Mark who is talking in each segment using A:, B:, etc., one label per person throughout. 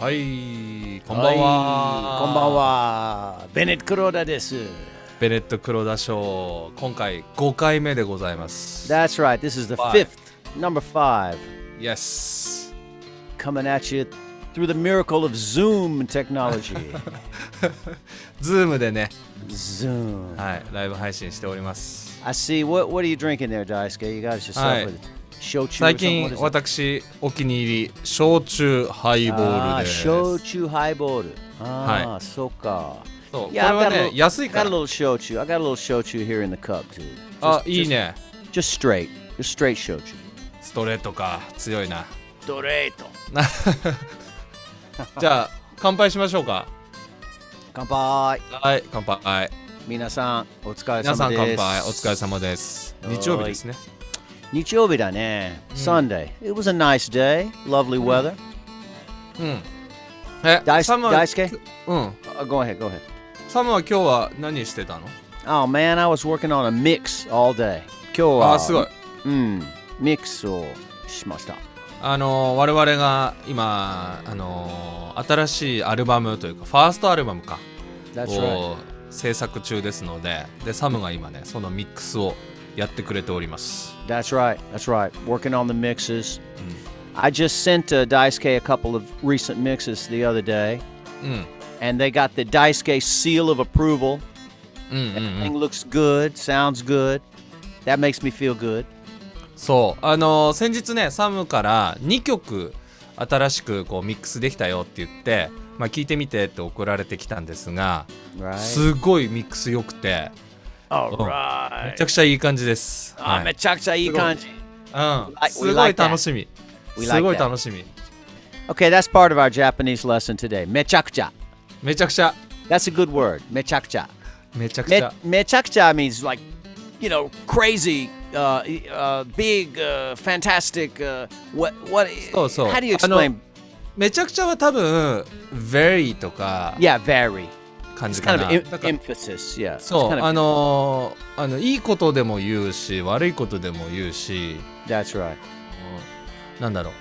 A: はい、こんばんは。
B: こんばんは。ベネット・クローダです。
A: ベネット・クローダショー、今回5回目でございます。
B: That's right. This is the fifth, number 5.
A: Yes.
B: Coming at you through the miracle of Zoom technology.
A: Zoom でね、
B: Zoom.
A: はい、ライブ配信しております。
B: I see. What are you drinking there, Daisuke? You got yourself a焼酎。
A: 最近私お気に入り焼酎ハイボールです。
B: 焼酎ハイボール。
A: はい。
B: そうか。
A: そう、これはね、安いから。
B: I got a little shochu here in the cup too.
A: あ、いいね。
B: Just straight shochu.
A: ストレートか、強いな。
B: ストレート。
A: じゃあ乾杯しましょうか。
B: 乾杯。
A: はい、乾杯。
B: 皆さんお疲れ様です。
A: 皆さん乾杯、お疲れ様です。日曜日ですね。
B: 日曜日だね。Sunday. It was a nice day. Lovely weather.
A: サムは、
B: Daisuke? Go ahead.
A: サムは今日は何してたの？
B: Oh man, I was working on a mix all day. 今日は
A: すごい。
B: ミックスをしました。
A: 我々が今新しいアルバムというかファーストアルバムかを制作中ですので、サムが今ねそのミックスをやってくれております。
B: That's right. Working on the mixes. I just sent Daisuke a couple of recent mixes the other day, and they got the Daisuke seal of approval. Everything looks good, sounds good. That makes me feel good.
A: そう先日ねサムから2曲新しくこうミックスできたよって言って、聞いてみてって送られてきたんですが、すごいミックス良くて、めちゃくちゃいい感じです。
B: めちゃくちゃいい感じ。
A: すごい楽しみ。すごい楽しみ。
B: Okay, that's part of our Japanese lesson today. めちゃくちゃ。
A: めちゃくちゃ。
B: That's a good word. めちゃくちゃ。
A: めちゃくちゃ。
B: めちゃくちゃ means like, crazy, big, fantastic. What?
A: そう。
B: How do you explain?
A: めちゃくちゃは多分 very とか。
B: Yeah, very.
A: 感じかな。
B: emphasis, yeah.
A: そう、いいことでも言うし、悪いことでも言うし。
B: That's right.
A: なんだろう。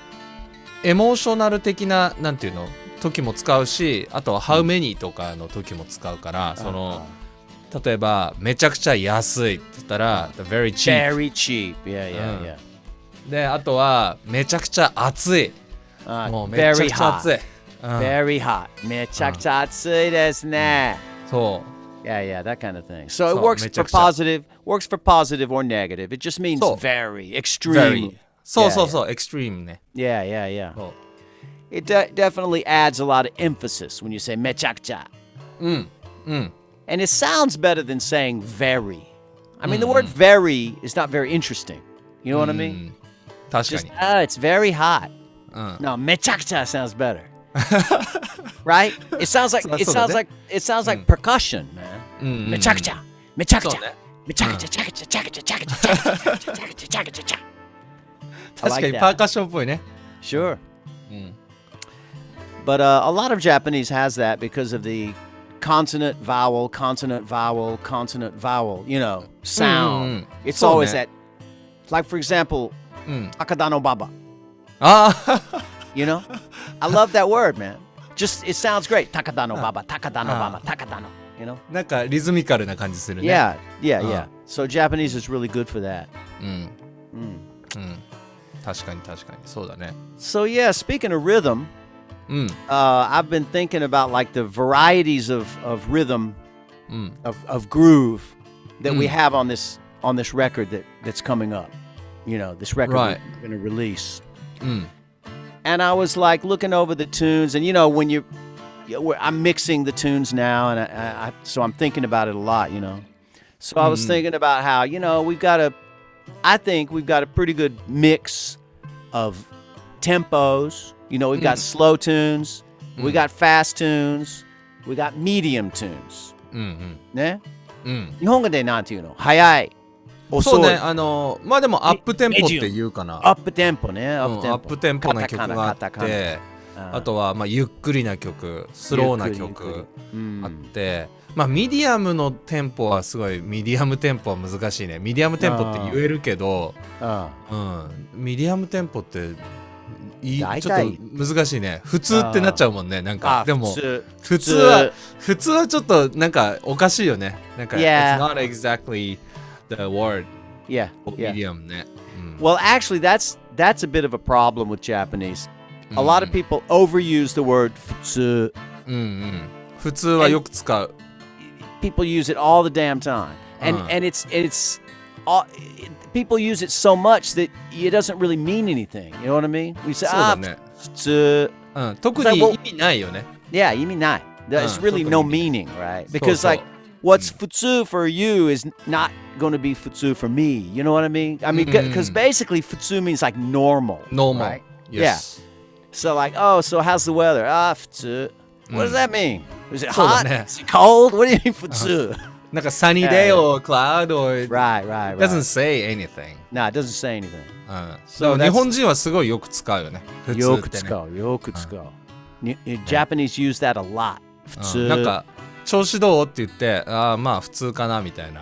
A: エモーショナル的ななんていうの時も使うし、あとは how many とかの時も使うから、例えばめちゃくちゃ安いって言ったら very cheap。very
B: cheap. Yeah.
A: で、あとはめちゃくちゃ暑い。もうめちゃくちゃ暑い。
B: Very hot. めちゃくちゃ暑いですね。
A: そう。
B: Yeah, that kind of thing. So it works for positive or negative. It just means very, extreme.
A: そう、extreme ね。
B: Yeah. It definitely adds a lot of emphasis when you say めちゃくちゃ。And it sounds better than saying very. I mean, the word very is not very interesting. You know what I mean?
A: 確かに。
B: It's very hot. No, めちゃくちゃ sounds better. Right? It sounds like percussion, man. めちゃくちゃ。
A: 確かにパーカッションっぽいね。
B: Sure. But a lot of Japanese has that because of the consonant, vowel, sound. It's always that. Like, for example, Takada no Baba. I love that word, man. Just, it sounds great. Takada no Baba.
A: なんかリズミカルな感じするね。
B: Yeah. So Japanese is really good for that.
A: 確かにそうだね。
B: So yeah, speaking of rhythm, I've been thinking about like the varieties of rhythm, of groove that we have on this record that's coming up. This record we're going to release. And I was like looking over the tunes, and when I'm mixing the tunes now, and so I'm thinking about it a lot. So I was thinking about how I think we've got a pretty good mix of tempos. We've got slow tunes, we got fast tunes, we got medium tunes. ね？日本語でなんていうの？早い、遅い。
A: そうね、でもアップテンポって言うかな。
B: アップテンポね。
A: アップテンポな曲があって、あとはゆっくりな曲、スローな曲あって。ミディアムのテンポはすごい、ミディアムテンポは難しいね。ミディアムテンポって言えるけど、ミディアムテンポってちょっと難しいね。普通ってなっちゃうもんね。なんかでも普通はちょっとなんかおかしいよね。なんか It's not exactly the word.
B: Yeah.
A: Idiom ね。
B: Well, actually, that's a bit of a problem with Japanese. A lot of people overuse the word 普通。
A: 普通はよく使う。
B: People use it all the damn time, and it's people use it so much that it doesn't really mean anything. You know what I mean? We say 普通。
A: 特に意味ないよね。
B: Yeah, 意味ない。There's really no meaning, right? Because like what's 普通 for you is not going to be 普通 for me. You know what I mean? I mean, because basically 普通 means like normal.
A: Normal.
B: Right?
A: Yes.
B: Yeah. So like, so how's the weather? 普通。What does that mean? Is it hot? Is it cold? What do you mean 普通?
A: なんか sunny day or cloud or
B: right.
A: It doesn't say anything.
B: No, it doesn't say anything.
A: So 日本人はすごいよく使うよね。普通ってね。
B: よく使う。Japanese use that a lot. 普通。
A: なんか調子どうって言ってまあ普通かなみたいな。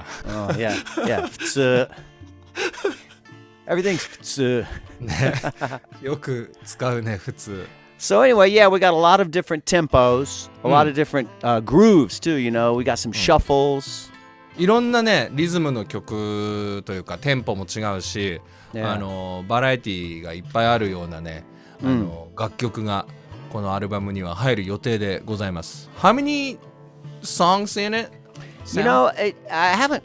B: Yeah, 普通。Everything's 普通。
A: ね、よく使うね普通。
B: So anyway, yeah, we got a lot of different tempos, a lot of different grooves too, you know. We got some shuffles.
A: いろんなねリズムの曲というかテンポも違うし、バラエティがいっぱいあるようなね、楽曲がこのアルバムには入る予定でございます。How many songs in it?
B: You know, I haven't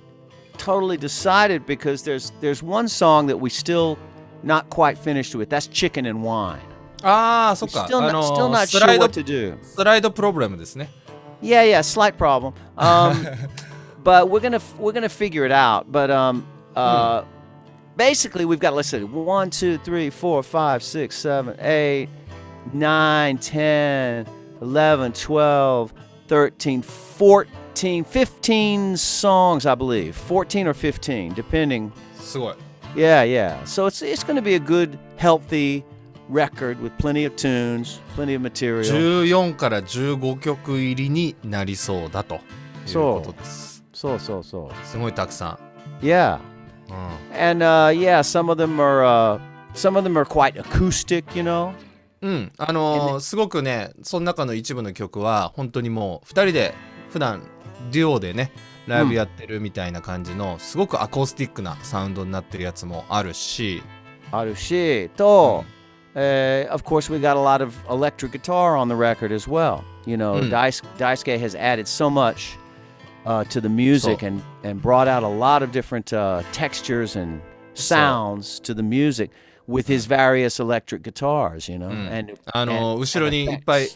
B: totally decided because there's one song that we still not quite finished with. That's Chicken and Wine.
A: そっか。
B: Still not sure what to do.
A: スライドプロブレムですね。
B: Yeah, slight problem. But we're gonna figure it out. But basically, we've got, let's say 1, 2, 3, 4, 5, 6, 7, 8, 9, 10, 11, 12, 13, 14, 15 songs, I believe. 14 or 15, depending.
A: すごい。
B: Yeah. So it's going to be a good, healthy record with plenty of tunes, plenty of material.
A: 14から15曲入りになりそうだということです。
B: そう。
A: すごいたくさん。
B: Yeah. And some of them are quite acoustic, you know.
A: すごくね、その中の一部の曲は本当にもう2人で普段デュオでねライブやってるみたいな感じのすごくアコースティックなサウンドになってるやつもあるし
B: と、of course we got a lot of electric guitar on the record as well. You know, Daisuke has added so much to the music and brought out a lot of different textures and sounds to the music with his various electric guitars, you know. And
A: 後ろにいっぱい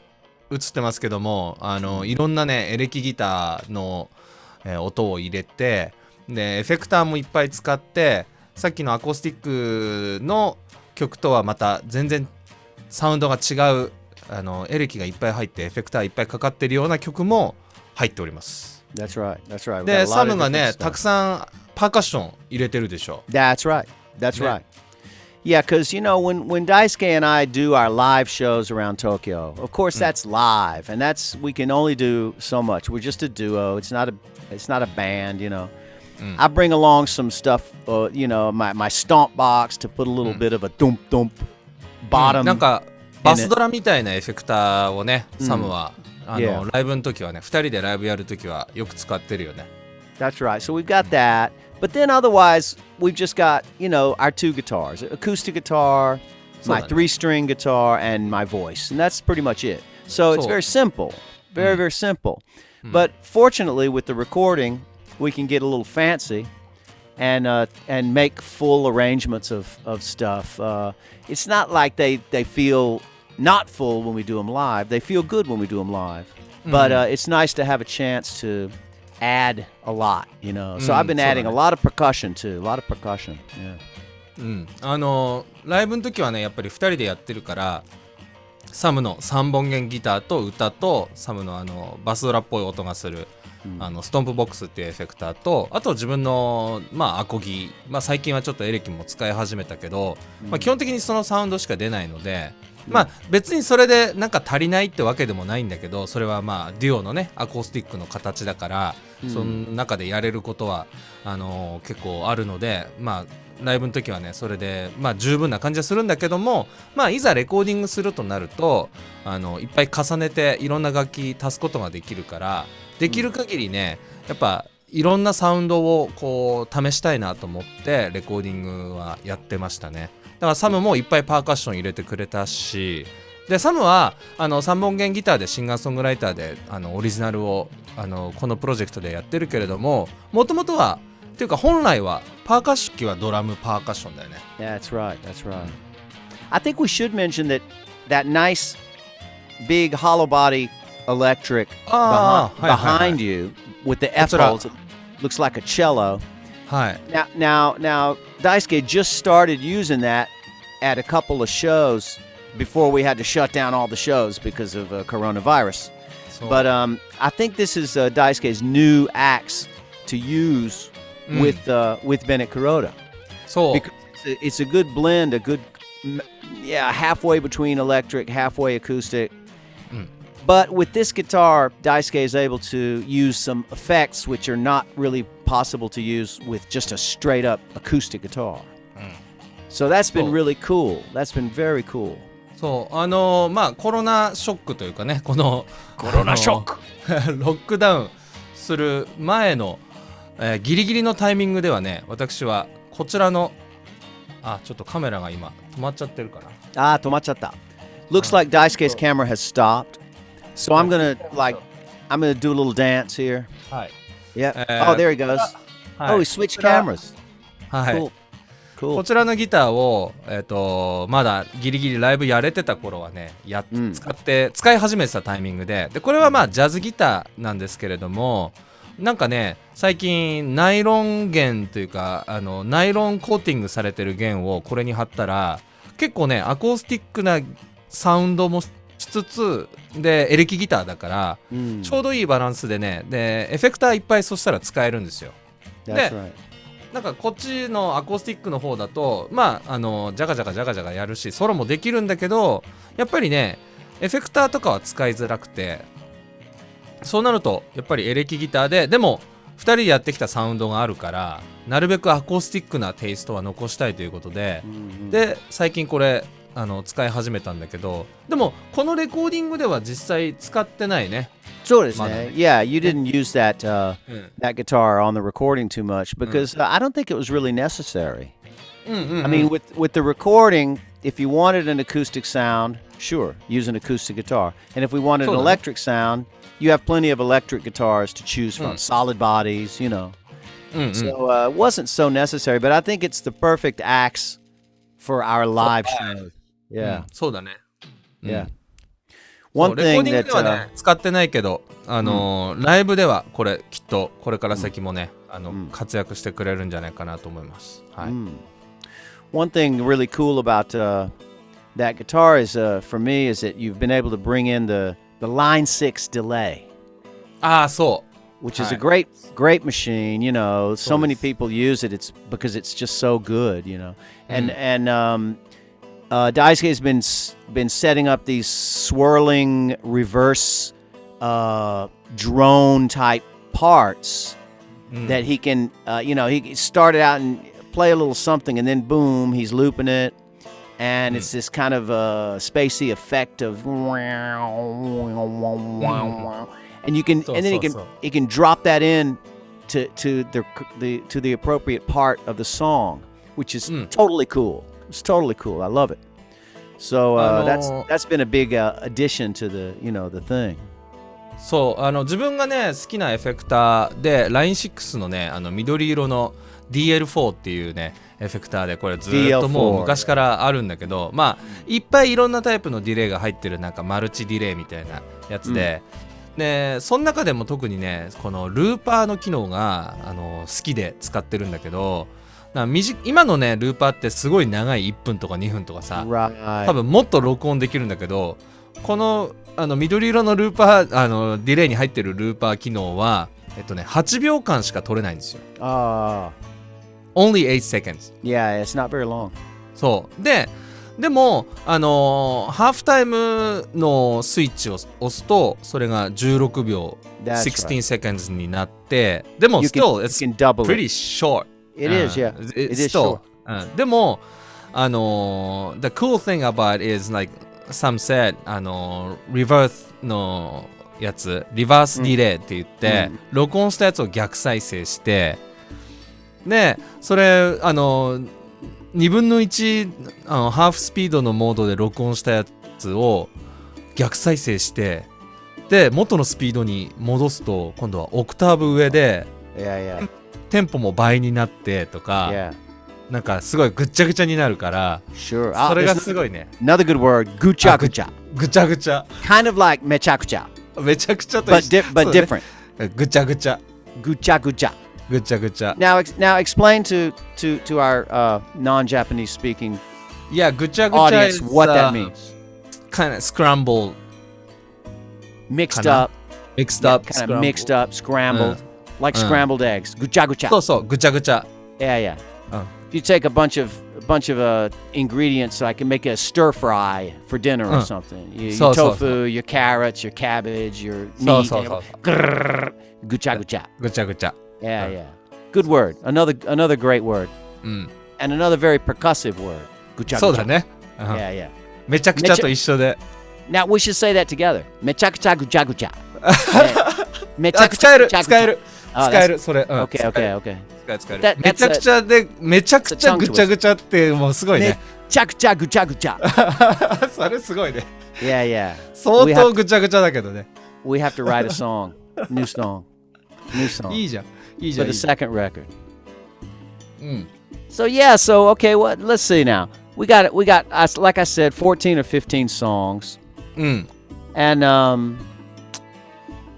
A: 映ってますけども、いろんなねエレキギターの、音を入れて、でエフェクターもいっぱい使って、さっきのアコースティックの曲とはまた全然サウンドが違うエレキがいっぱい入ってエフェクターいっぱいかかってるような曲も入っております。
B: That's right.
A: でサムがねたくさんパーカッション入れてるでしょ。
B: That's right. Yeah, because, you know, when Daisuke and I do our live shows around Tokyo, of course that's live, and we can only do so much. We're just a duo. It's not a band, you know. I bring along some stuff, you know, my stomp box to put a little bit of a thump bottom.
A: なんかバスドラみたいなエフェクターをね、サムはライブの時はね、2人でライブやる時はよく使ってるよね。
B: That's right. So we've got that. But then otherwise, we've just got, you know, our two guitars, acoustic guitar, my 3-string guitar, and my voice. And that's pretty much it. So it's very simple, very simple. But fortunately, with the recording, we can get a little fancy and make full arrangements of stuff. It's not like they feel not full when we do them live. They feel good when we do them live. But it's nice to have a chance to add a lot, you know. So I've been adding a lot of percussion too. A lot of percussion. Yeah.
A: ライブの時はねやっぱり2人でやってるからサムの3本弦ギターと歌とサムのバスドラっぽい音がする、ストンプボックスっていうエフェクターとあと自分のアコギ、最近はちょっとエレキも使い始めたけど、基本的にそのサウンドしか出ないので、別にそれでなんか足りないってわけでもないんだけど、それはデュオのねアコースティックの形だから、その中でやれることは結構あるので、ライブの時はねそれでまあ十分な感じはするんだけども、まあいざレコーディングするとなるといっぱい重ねていろんな楽器足すことができるから、できる限りねやっぱいろんなサウンドをこう試したいなと思ってレコーディングはやってましたね。だからサムもいっぱいパーカッション入れてくれたし、でサムは3本弦ギターでシンガーソングライターでオリジナルをこのプロジェクトでやってるけれども、もともとはっていうか本来はパーカッションはドラムパーカッションだよね。
B: Yeah, that's right. That's right. I think we should mention that nice big hollow body electric behind you with the F-holes. It looks like a cello.
A: はい。
B: Now, Daisuke just started using that at a couple of shows before we had to shut down all the shows because of coronavirus. But I think this is Daisuke's new axe to use with Bennett-Kuroda.
A: So
B: because it's a good blend, halfway between electric, halfway acoustic. But with this guitar, Daisuke is able to use some effects which are not really possible to use with just a straight up acoustic guitar. So that's been really cool. That's been very cool.
A: そうまあコロナショックというかね、この
B: コロナショック
A: ロックダウンする前の、ギリギリのタイミングではね、私はこちらのちょっとカメラが今止まっちゃってるかな。
B: 止まっちゃった。Looks like Daisuke's camera has stopped. So I'm gonna do a little dance here.
A: はい。
B: Yeah. Oh, there he goes. Oh, he switched cameras.
A: はい。
B: Cool.
A: こちらのギターを、まだギリギリライブやれてた頃はね使い始めてたタイミングで、これはまあジャズギターなんですけれども、なんかね最近ナイロン弦というかナイロンコーティングされてる弦をこれに貼ったら結構ねアコースティックなサウンドもしつつでエレキギターだから、ちょうどいいバランスでね、でエフェクターいっぱいそしたら使えるんですよ。でなんかこっちのアコースティックの方だとまあジャカジャカやるしソロもできるんだけど、やっぱりねエフェクターとかは使いづらくて、そうなるとやっぱりエレキギターでも2人でやってきたサウンドがあるからなるべくアコースティックなテイストは残したいということで、で最近これ使い始めたんだけど、でもこのレコーディングでは実際使ってないね。
B: そうですね。Yeah, you didn't use that guitar on the recording too much because I don't think it was really necessary. I mean, with the recording, if you wanted an acoustic sound, sure, use an acoustic guitar. And if we wanted an electric sound, you have plenty of electric guitars to choose from, solid bodies, you know. So it wasn't so necessary, but I think it's the perfect axe for our live show. Yeah.
A: そうだね。
B: Yeah.
A: レコーディングではね使ってないけど、ライブではこれきっとこれから先もね、活躍してくれるんじゃないかなと思います。はい。
B: One thing really cool about that guitar is, for me, is that you've been able to bring in the line 6 delay.
A: そう。
B: Which is a great machine, you know. So many people use it. It's because it's just so good, you know. And Daisuke has been setting up these swirling reverse drone type parts that he can, he started out and play a little something and then boom, he's looping it. And it's this kind of spacey effect of and you can and then he can drop that in to the appropriate part of the song, which is totally cool. It's totally cool. I love it. So that's been a big addition to the thing.
A: そう自分がね好きなエフェクターで Line6 のね緑色の DL4 っていうねエフェクターで、これずっともう昔からあるんだけど、まあいっぱいいろんなタイプのディレイが入ってるなんかマルチディレイみたいなやつで、でその中でも特にねこのルーパーの機能が好きで使ってるんだけど、今のねルーパーってすごい長い1分とか2分とかさ、多分もっと録音できるんだけど、この緑色のルーパーディレイに入ってるルーパー機能は8秒間しか取れないんですよ。Only 8 seconds.
B: Yeah, it's not very long.
A: そうでもハーフタイムのスイッチを押すとそれが16秒16 seconds になって、でも still it's pretty short.
B: It is, yeah.
A: It's still でもthe cool thing about is like some said reverse のやつリバースディレイって言って、録音したやつを逆再生してでそれ2分の1ハーフスピードのモードで録音したやつを逆再生してで元のスピードに戻すと今度はオクターブ上で、テンポも倍になってとか、なんかすごいぐっちゃぐちゃになるから、それがすごいね。
B: Another good word, ぐちゃぐちゃ。
A: ぐちゃぐちゃ。
B: Kind of like めちゃくちゃ。
A: めちゃくちゃと一緒。
B: But different.
A: ぐちゃぐちゃ。
B: ぐちゃぐちゃ。
A: ぐちゃぐちゃ。
B: Now explain to our non-Japanese speaking
A: ぐちゃぐちゃ
B: audience what that means.
A: Kind of scrambled.
B: Mixed up.
A: Mixed up.
B: Kind of mixed up, scrambled. Like scrambled eggs. ぐちゃぐちゃ。
A: そうそう、ぐちゃぐちゃ。
B: Yeah. You take a bunch of ingredients, so I can make a stir fry for dinner or something. Your tofu, your carrots, your cabbage, your meat. Gucha gucha.
A: Gucha gucha.
B: Yeah. Good word. Another great word. And another very percussive word. Gucha gucha.
A: そうだね。
B: Yeah.
A: めちゃくちゃと一緒で。
B: Now we should say that together. めちゃくちゃぐちゃぐちゃ。
A: めちゃくちゃ使えるそれ。
B: Okay.
A: 使える。めちゃくちゃでめちゃくちゃぐちゃぐちゃってもうすごいね。
B: めちゃくちゃぐちゃぐちゃ。
A: それすごいね。
B: Yeah.
A: 相当ぐちゃぐちゃだけどね。
B: We have to write a song. New song.
A: いいじゃん。
B: For the second record. So okay, let's see now. We got like I said 14 or 15 songs. And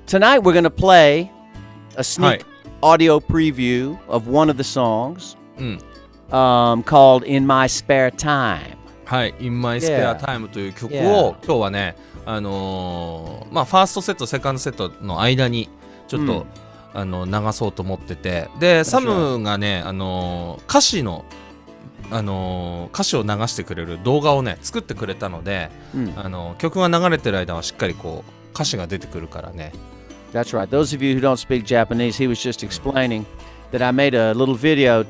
B: tonight we're going to play a sneak audio preview of one of the songs called In My Spare Time.
A: はい、In My Spare Time という曲を今日はね、ファーストセット、セカンドセットの間にちょっと、流そうと思ってて、で、サムがね、歌詞を流してくれる動画をね作ってくれたので、曲が流れてる間はしっかりこう歌詞が出てくるからね。
B: That's right. Those of you who don't speak Japanese, he was just explaining that I made a little video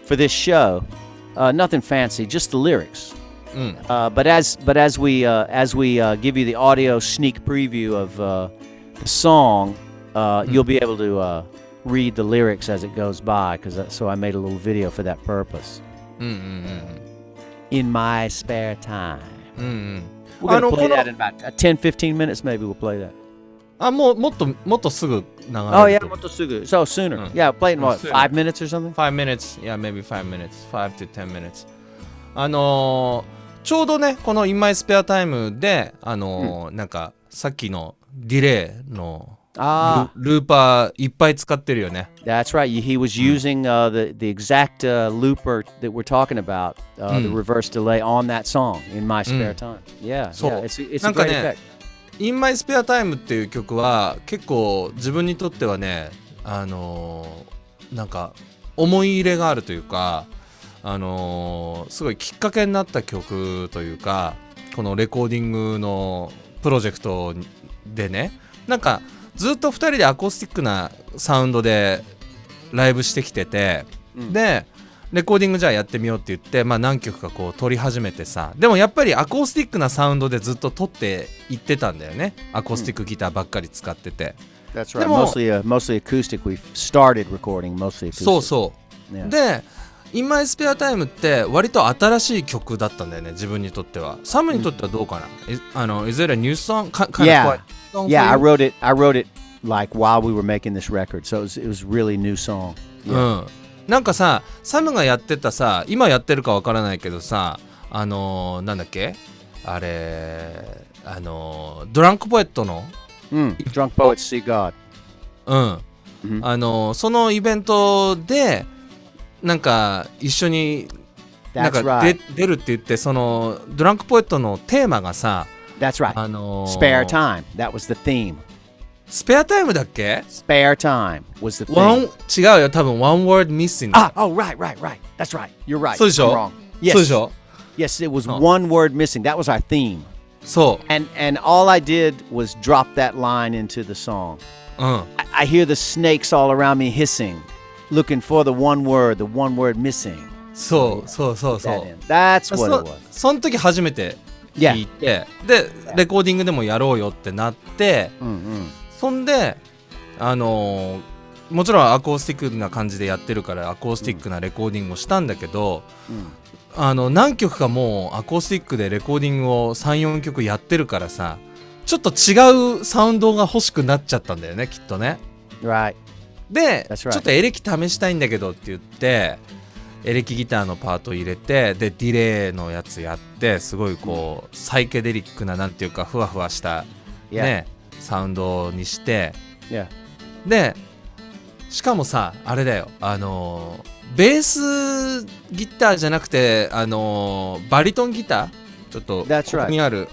B: for this show. Nothing fancy, just the lyrics. But as we give you the audio sneak preview of the song, you'll be able to read the lyrics as it goes by. So I made a little video for that purpose. In my spare time. We're going to play that in about 10-15 minutes. Maybe we'll play that.
A: もっとすぐ流れる。
B: Oh yeah, もっとすぐ。So sooner. Yeah, play it in what, 5 minutes or something?
A: 5 minutes. Yeah, maybe 5 minutes. 5 to 10 minutes. ちょうどね、この In My Spare Time で、なんかさっきのディレイのルーパーいっぱい使ってるよね。
B: That's right. He was using the exact looper that we're talking about, the reverse delay on that song, In My Spare Time. Yeah, it's a great effect.
A: In My Spare Time っていう曲は結構自分にとってはね、なんか思い入れがあるというか、すごいきっかけになった曲というか、このレコーディングのプロジェクトでね、なんかずっと2人でアコースティックなサウンドでライブしてきてて、でレコーディングじゃあやってみようって言って、何曲かこう撮り始めてさ、でもやっぱりアコースティックなサウンドでずっと撮っていってたんだよね。アコースティックギターばっかり使ってて。
B: That's right. Mostly acoustic. We started recording mostly acoustic. そう。
A: で、In My Spare Time って割と新しい曲だったんだよね、自分にとっては。サムにとってはどうかな？ Is it a new song?
B: Yeah, I wrote it like while we were making this record. So it was really new song.
A: なんかさ、サムがやってたさ、今やってるかわからないけどさ、なんだっけ？あれ、ドランクポエットの、
B: Drunk Poets See God。
A: そのイベントで、なんか一緒になんか出るって言って、そのドランクポエットのテーマがさ、
B: That's right. Spare time. That was the theme.
A: スペアタイムだっけ？
B: Spare time was the theme.
A: 違うよ、多分 one word missing.
B: Oh, right. That's right. You're right.
A: そうでしょ？
B: I'm wrong. Yes.
A: そうでしょ？
B: Yes, it was one word missing. That was our theme.
A: そう。
B: And all I did was drop that line into the song. I hear the snakes all around me hissing, looking for the one word missing.
A: そうそうそうそう。
B: That's what it was.
A: その時初めて聞いて、でレコーディングでもやろうよってなって、そんでもちろんアコースティックな感じでやってるからアコースティックなレコーディングをしたんだけど、何曲かもうアコースティックでレコーディングを 3,4 曲やってるからさ、ちょっと違うサウンドが欲しくなっちゃったんだよね、きっとね。で、ちょっとエレキ試したいんだけどって言ってエレキギターのパート入れて、でディレイのやつやって、すごいこうサイケデリックななんていうかふわふわしたねサウンドにして、でしかもさあれだよ、ベースギターじゃなくてバリトンギター、ちょっとここにある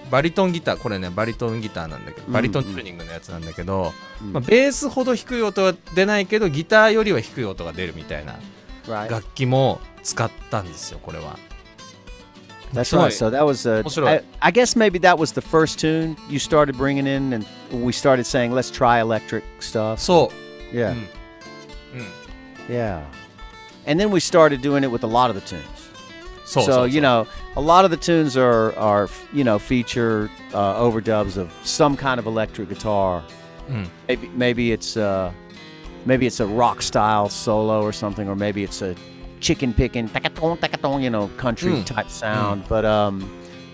A: バリトンギター、これねバリトンギターなんだけど、バリトンチューニングのやつなんだけど、ベースほど低い音は出ないけどギターよりは低い音が出るみたいな楽器も使ったんですよ、これは。
B: That's right. So that was I guess maybe that was the first tune you started bringing in, and we started saying let's try electric stuff.
A: そう。
B: Yeah. Yeah. And then we started doing it with a lot of the tunes. So you know, a lot of the tunes are you know feature overdubs of some kind of electric guitar. Maybe it's a rock style solo or something, or maybe it's a chicken picking, you know, country type sound. But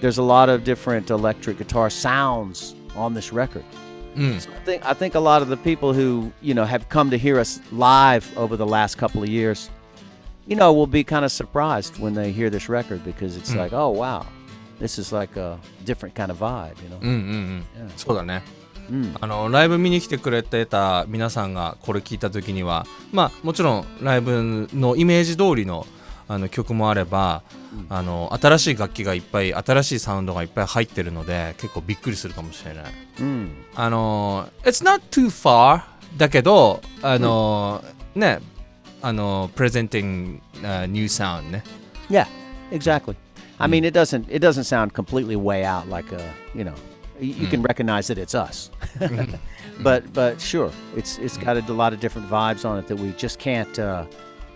B: there's a lot of different electric guitar sounds on this record. So I think a lot of the people who, you know, have come to hear us live over the last couple of years, you know, will be kind of surprised when they hear this record, because it's like, oh wow, this is like a different kind of vibe, you know.
A: そうだね。ライブ見に来てくれてた皆さんがこれ聞いた時には、まあもちろんライブのイメージ通りの曲もあれば、新しい楽器がいっぱい、新しいサウンドがいっぱい入ってるので結構びっくりするかもしれない。It's not too far だけどね、presenting new sound ね。
B: Yeah, exactly. I mean, it doesn't sound completely way out like a, you know, you can recognize that it's us. but sure, it's got a lot of different vibes on it that we just can't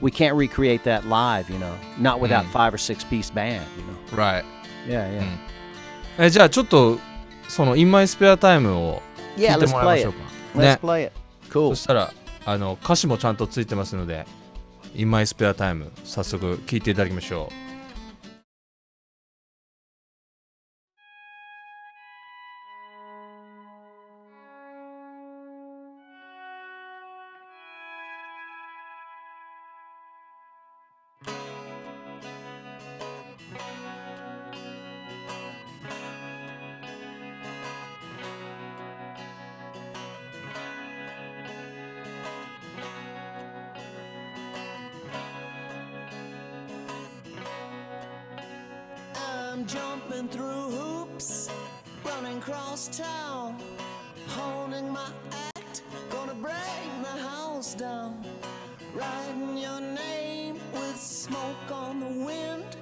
B: we can't recreate that live, you know, not without 5 or 6 piece band, you know.
A: Right.
B: Yeah, yeah.
A: じゃあちょっとその In My Spare Time を聞いてもらいましょうか。
B: Let's play it. Cool.
A: そしたら歌詞もちゃんとついてますので In My Spare Time 早速聞いていただきましょう。
C: Jumping through hoops, running across town, honing my act, gonna break the house down, writing your name with smoke on the wind.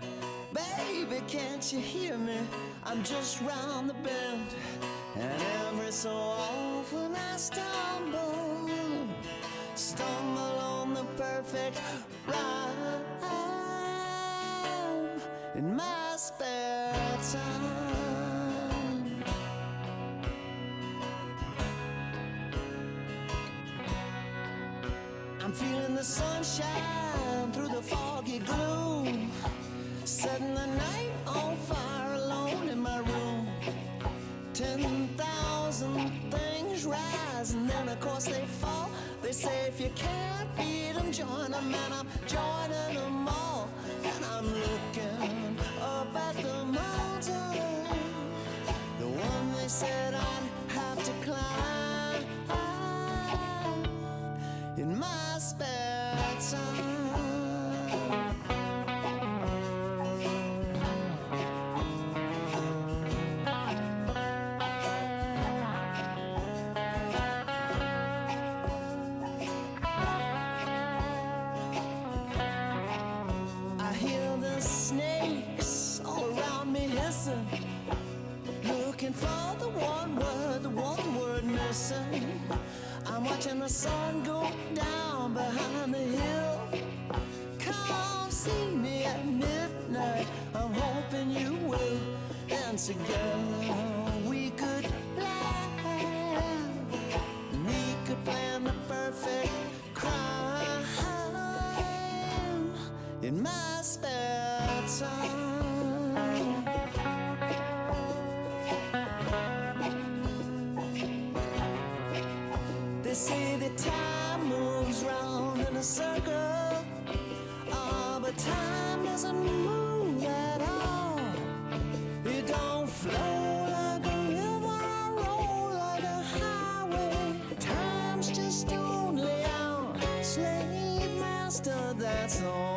C: Baby, can't you hear me? I'm just round the bend, and every so often I stumble on the perfect rhyme in my spare time. I'm feeling the sunshine through the foggy gloom, setting the night on fire alone in my room. 10,000 things rise and then of course they fall. They say if you can't beat them, join them, and I'm joining them all. And I'm looking up at the mountain, the one they said I'd have to climb in my spare time. fancy girl. We could laugh, we could plan the perfect crime in my spare time. They say that time moves round in a circle, but time doesn't move at all. It don't flow like a river or roll like a highway. Time's just only our slave master, that's all.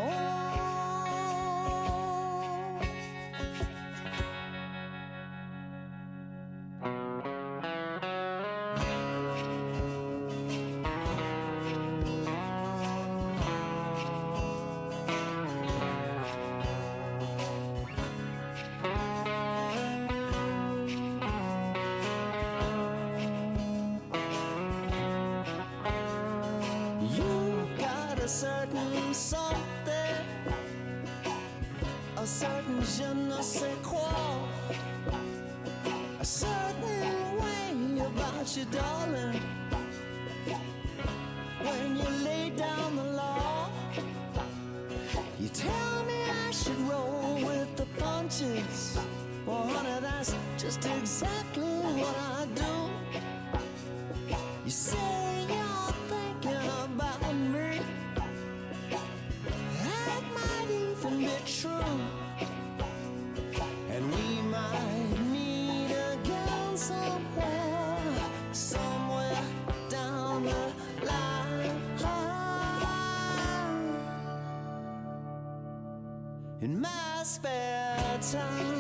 C: Certain something, a certain je ne sais quoi, a certain way about you, darling. When you lay down the law, you tell me I should roll with the punches. Well, honey, that's just exactly what I do. You say you're thinking about me, be true, and we might meet again somewhere down the line. In my spare time.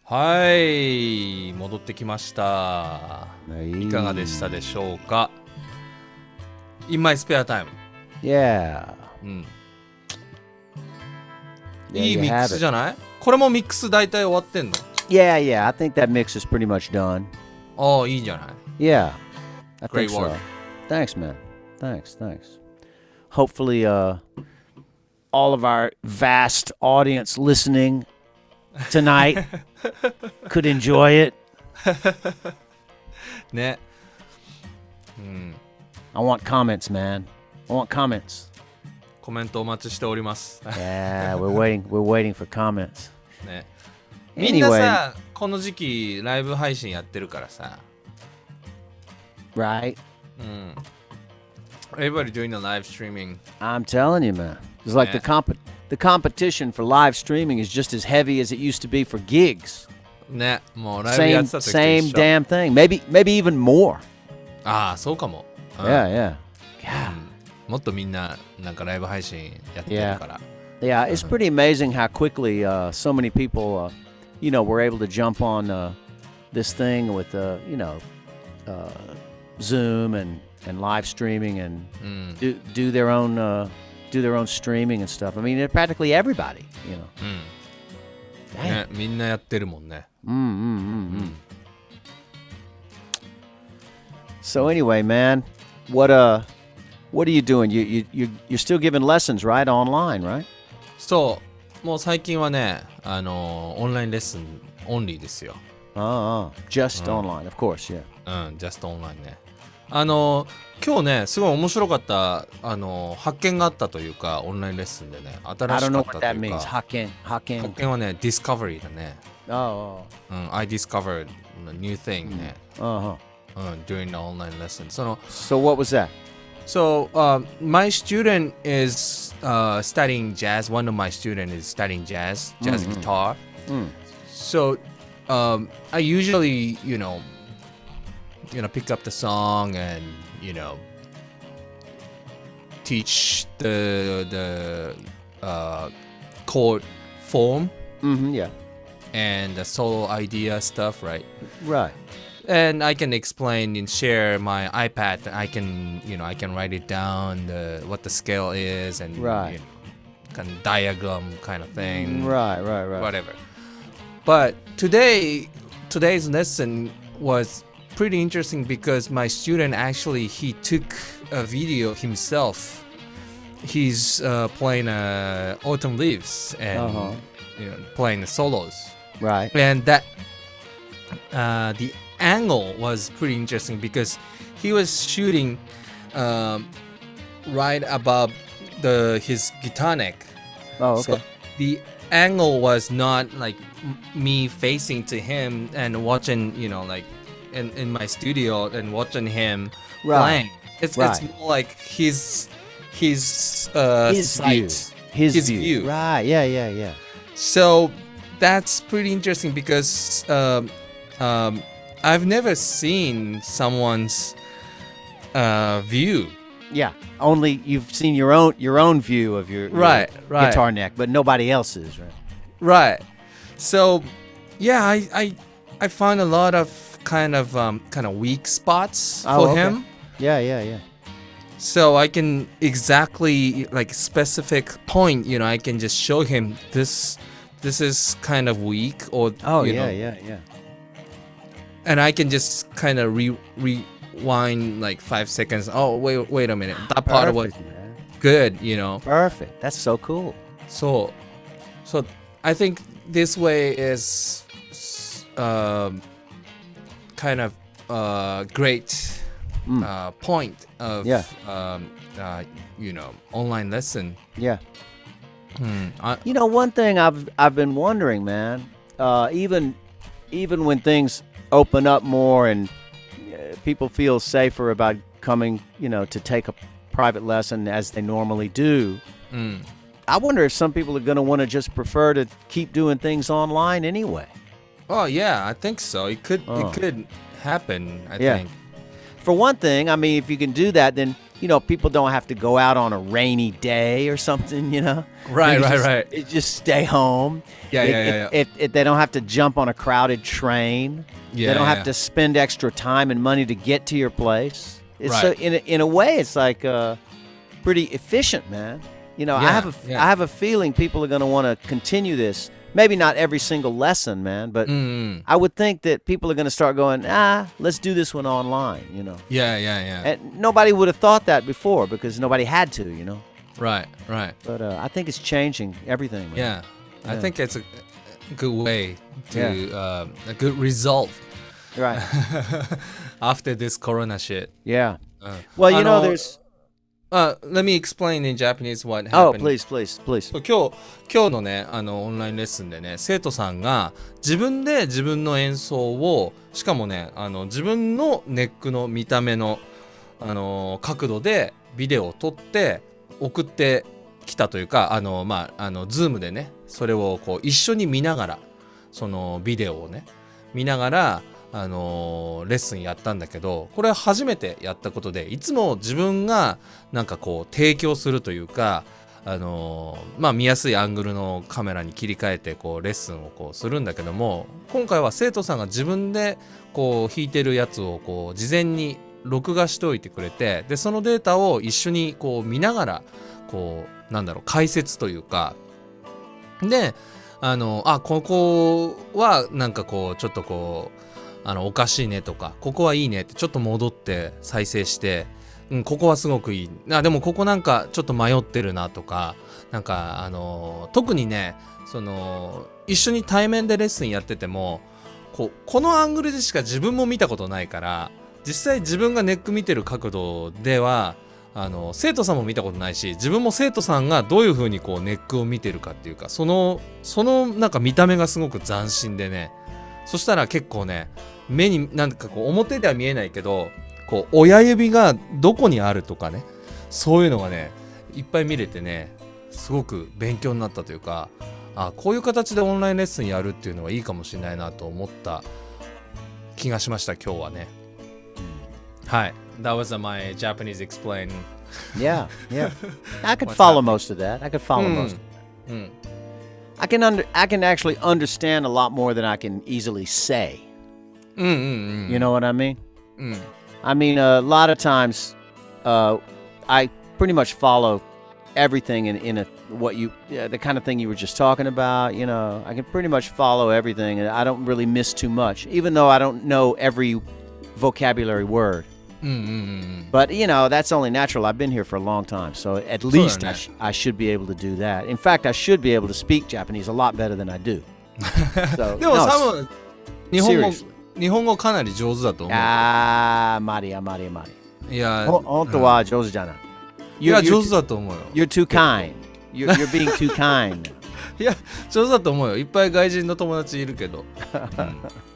A: はい、戻ってきました。いかがでしたでしょうか。 In my spare time.
B: Yeah.
A: うん。
B: There
A: いい
B: you
A: ミック
B: have
A: ス
B: it.
A: じゃない？これもミックス大体終わってんの？
B: Yeah, yeah. I think that mix is pretty much done.
A: ああ、いいんじゃない？
B: Yeah. I
A: Great
B: think
A: work.
B: so. Thanks, man. Thanks. Hopefully, all of our vast audience listening tonight could enjoy it.
A: ね。うん。
B: I want comments, man. I want comments.
A: コメントお待ちしております。
B: Yeah, we're waiting for comments.
A: ね。みんな
B: Anyway,
A: さ、この時期ライブ配信やってるからさ。
B: right?
A: うん。Everybody doing the live streaming.
B: I'm telling you, man. It's like
A: Yeah.
B: the competition for live streaming is just as heavy as it used to be for gigs.
A: ね。もうライブやっ
B: Same
A: てた時と一
B: same
A: 緒。
B: damn thing. Maybe even more.
A: ああ、そうかも。うん
B: Yeah, yeah.
A: もっとみんななんかライブ配信やってるから。
B: Yeah, it's pretty amazing how quickly so many people, were able to jump on this thing with, Zoom and live streaming and do their own streaming and stuff. I mean, practically everybody, you know.
A: ね、みんなやってるもんね。
B: So anyway, man, what are you doing? You're still giving lessons, right? Online, right?
A: そう、もう最近はね、オンラインレッスンオンリーですよ。
B: Just online, of course, yeah.
A: うん、just online ね。今日ね、すごい面白かった発見があったというか、オンラインレッスンでね、新しか
B: I
A: った
B: don't
A: と
B: know
A: いう
B: what
A: か。
B: that means. 発見。
A: 発見はね、discovery だね。
B: Oh.
A: うん、I discovered a new thing ね。
B: Uh-huh.
A: うん、during the online lesson.
B: So what was that?
A: So my student is studying jazz. One of my students is studying jazz guitar. So I usually, pick up the song and, teach the chord form
B: Yeah.
A: and the solo idea stuff, right?
B: Right.
A: And I can explain and share my iPad. I can write it down, what the scale is, and
B: Right.
A: Kind of diagram kind of thing.
B: Right.
A: Whatever. But today's lesson was pretty interesting because my student actually he took a video himself. He's playing Autumn Leaves and playing the solos.
B: Right.
A: And that the angle was pretty interesting because he was shooting right above his guitar neck.
B: Oh, okay.
A: So the angle was not like me facing to him and watching, like in my studio and watching him playing. It's more like his sight, his view.
B: Right. Yeah.
A: So that's pretty interesting because I've never seen someone's view.
B: Yeah. Only you've seen your own view of your guitar neck, but nobody else's, right?
A: Right. So yeah, I found a lot of kind of weak spots for him.
B: Yeah.
A: So I can exactly like specific point, I can just show him this is kind of weak or
B: yeah.
A: And I can just kind of rewind like 5 seconds. Oh, wait a minute. That part was good,
B: Perfect. That's so cool.
A: So I think this way is kind of great point of online lesson.
B: Yeah. One thing I've been wondering, man, even when things open up more and people feel safer about coming, to take a private lesson as they normally do. I wonder if some people are going to want to just prefer to keep doing things online anyway.
A: Oh yeah, I think so. It could happen, I think.
B: For one thing, I mean, if you can do that, then people don't have to go out on a rainy day or something,
A: Right.
B: Just stay home.
A: Yeah.
B: If they don't have to jump on a crowded train. They don't have to spend extra time and money to get to your place. So in a way, it's like pretty efficient, man. I have a feeling people are going to want to continue this. Maybe not every single lesson, man, but I would think that people are going to start going, let's do this one online,
A: Yeah.
B: And nobody would have thought that before because nobody had to,
A: Right.
B: But I think it's changing everything, man.
A: Yeah. I think it's a good way to a good result.
B: Right.
A: After this Corona shit.
B: Yeah. Well, there's...
A: let me explain in Japanese what happened.
B: Oh, please.
A: 今日のね、オンラインレッスンでね、生徒さんが自分で自分の演奏を、しかもね、自分のネックの見た目の、角度でビデオを撮って送ってきたというか、Zoom でね、それをこう一緒に見ながら、そのビデオをね、見ながら、レッスンやったんだけど、これは初めてやったことで、いつも自分がなんかこう提供するというか、見やすいアングルのカメラに切り替えてこうレッスンをこうするんだけども、今回は生徒さんが自分でこう弾いてるやつをこう事前に録画しておいてくれて、でそのデータを一緒にこう見ながらこう解説というかで、ここはなんかこうちょっとこうおかしいねとか、ここはいいねってちょっと戻って再生して、ここはすごくいい。でもここなんかちょっと迷ってるなとか、なんか特にね、一緒に対面でレッスンやってても、このアングルでしか自分も見たことないから、実際自分がネック見てる角度では生徒さんも見たことないし、自分も生徒さんがどういう風にこうネックを見てるかっていうか、そのなんか見た目がすごく斬新でね、そしたら結構ね、目になんかこう表では見えないけど、こう親指がどこにあるとかね、そういうのがねいっぱい見れてね、すごく勉強になったというか、こういう形でオンラインレッスンやるっていうのはいいかもしれないなと思った気がしました、今日はね。はい、That was my Japanese explain
B: Yeah, yeah. I could follow most of that. I could follow most of that. I can actually understand a lot more than I can easily say. You know what I mean? I mean, a lot of times, I pretty much follow everything in the kind of thing you were just talking about. You know, I can pretty much follow everything, and I don't really miss too much, even though I don't know every vocabulary word. But, you know, that's only natural. I've been here for a long time, so at least I should be able to do that. In fact, I should be able to speak Japanese a lot better than I do. So,
A: でもサム日本語かなり上手だと思う。
B: マリア。
A: いや、
B: 本当は上手じゃない。
A: いや、上手だと思うよ。
B: You're too kind. You're being too kind.
A: いや、上手だと思うよ。いっぱい外人の友達いるけど、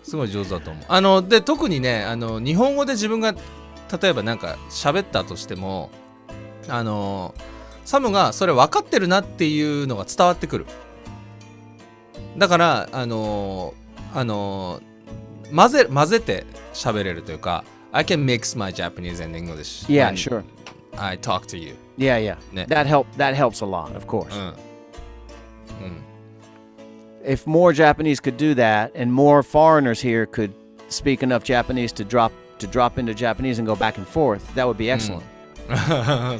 A: すごい上手だと思う。で、特にね、日本語で自分が例えばなんか喋ったとしても、サムがそれ分かってるなっていうのが伝わってくる。だから混ぜて喋れるというか、I can mix my Japanese and English.
B: Yeah, sure.
A: I talk to you.
B: Yeah.
A: ね。
B: That helps a lot, of course. If more Japanese could do that, and more foreigners here could speak enough Japanese to drop into Japanese and go back and forth, that would be excellent.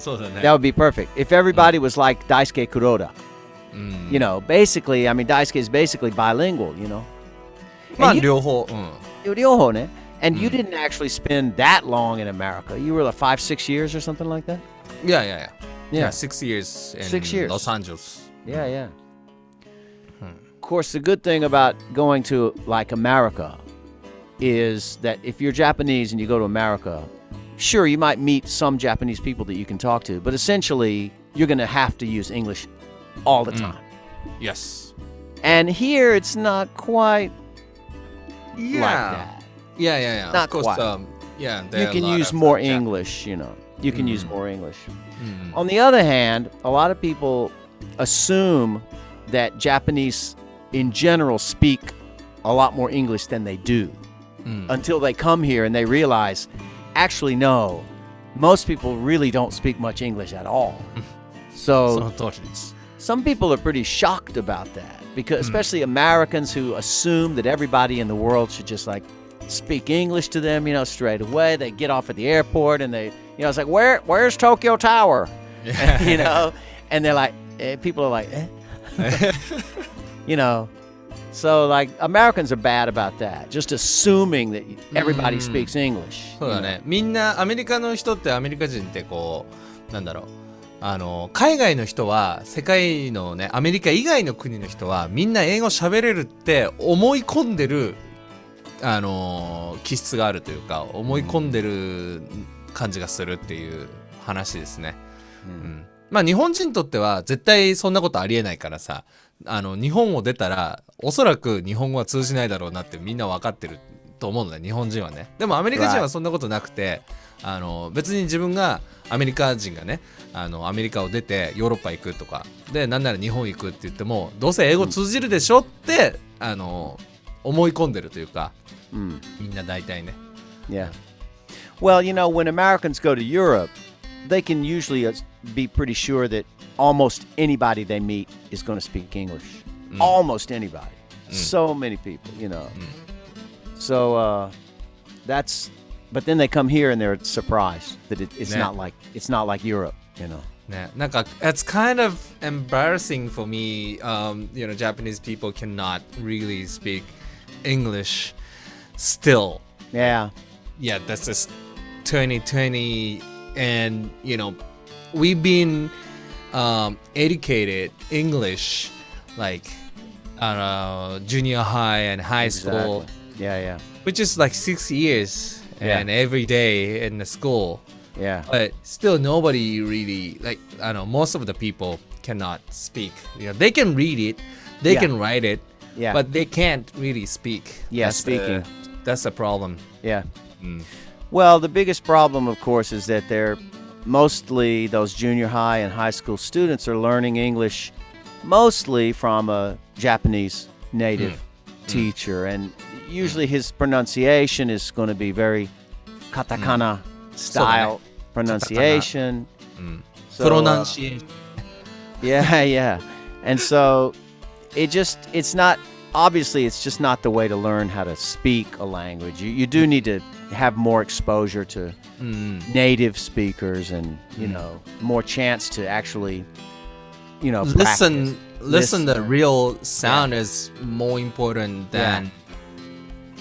A: そうだね。
B: That would be perfect. If everybody was like Daisuke Kuroda, you know, basically, I mean, Daisuke is basically bilingual, you know.
A: まあ両方。
B: 両方ね。And you didn't actually spend that long in America. You were like 5-6 years or something like that?
A: Yeah.
B: Yeah.
A: 6 years in
B: 6 years.
A: Los Angeles.
B: Yeah. Of course, the good thing about going to like America is that if you're Japanese and you go to America, sure, you might meet some Japanese people that you can talk to, but essentially, you're going to have to use English all the time.
A: Yes.
B: And here, it's not quite like that.
A: Yeah.
B: Not
A: of course,
B: quite.
A: Yeah,
B: You can use more English, you know. You can use more English. On the other hand, a lot of people assume that Japanese in general speak a lot more English than they do until they come here and they realize, actually, no, most people really don't speak much English at all. So some people are pretty shocked about that, because especially Americans who assume that everybody in the world should just like speak English to them, you know, straight away. They get off at the airport and they, you know, it's like, where's Tokyo Tower? You know, and they're like, people are like, you know, so like Americans are bad about that, just assuming that everybody speaks English.
A: そうだね。みんなアメリカの人ってアメリカ人ってこうなんだろう、海外の人は世界のねアメリカ以外の国の人はみんな英語喋れるって思い込んでる気質があるというか、思い込んでる感じがするっていう話ですね。まあ日本人にとっては絶対そんなことありえないからさ、日本を出たらおそらく日本語は通じないだろうなってみんな分かってると思うのね、日本人はね。でもアメリカ人はそんなことなくて、別に自分がアメリカ人がね、アメリカを出てヨーロッパ行くとかで、なんなら日本行くって言ってもどうせ英語通じるでしょって、思い込んでるというか、みんな大体ね。
B: Yeah. Well, you know, when Americans go to Europe, they can usually be pretty sure that almost anybody they meet is going to speak English. Almost anybody. So many people, you know. So that's, but then they come here and they're surprised that it's not like Europe, you know.
A: ね、なんか it's kind of embarrassing for me. You know, Japanese people cannot really speak English still.
B: Yeah.
A: Yeah, that's just 2020, and you know, we've been educated English like junior high and high school.
B: Yeah.
A: Which is like 6 years and every day in the school.
B: Yeah.
A: But still nobody really, like, I know, most of the people cannot speak. You know, they can read it, they can write it, but they can't really speak.
B: Yeah, speaking.
A: That's the problem.
B: Yeah. Well, the biggest problem, of course, is that they're mostly, those junior high and high school students are learning English mostly from a Japanese native teacher. And usually his pronunciation is going to be very katakana style pronunciation. So,
A: pronunciation.
B: Yeah. And so it's not, obviously it's just not the way to learn how to speak a language. You do need to have more exposure to native speakers and, more chance to actually,
A: listen. The real sound is more important than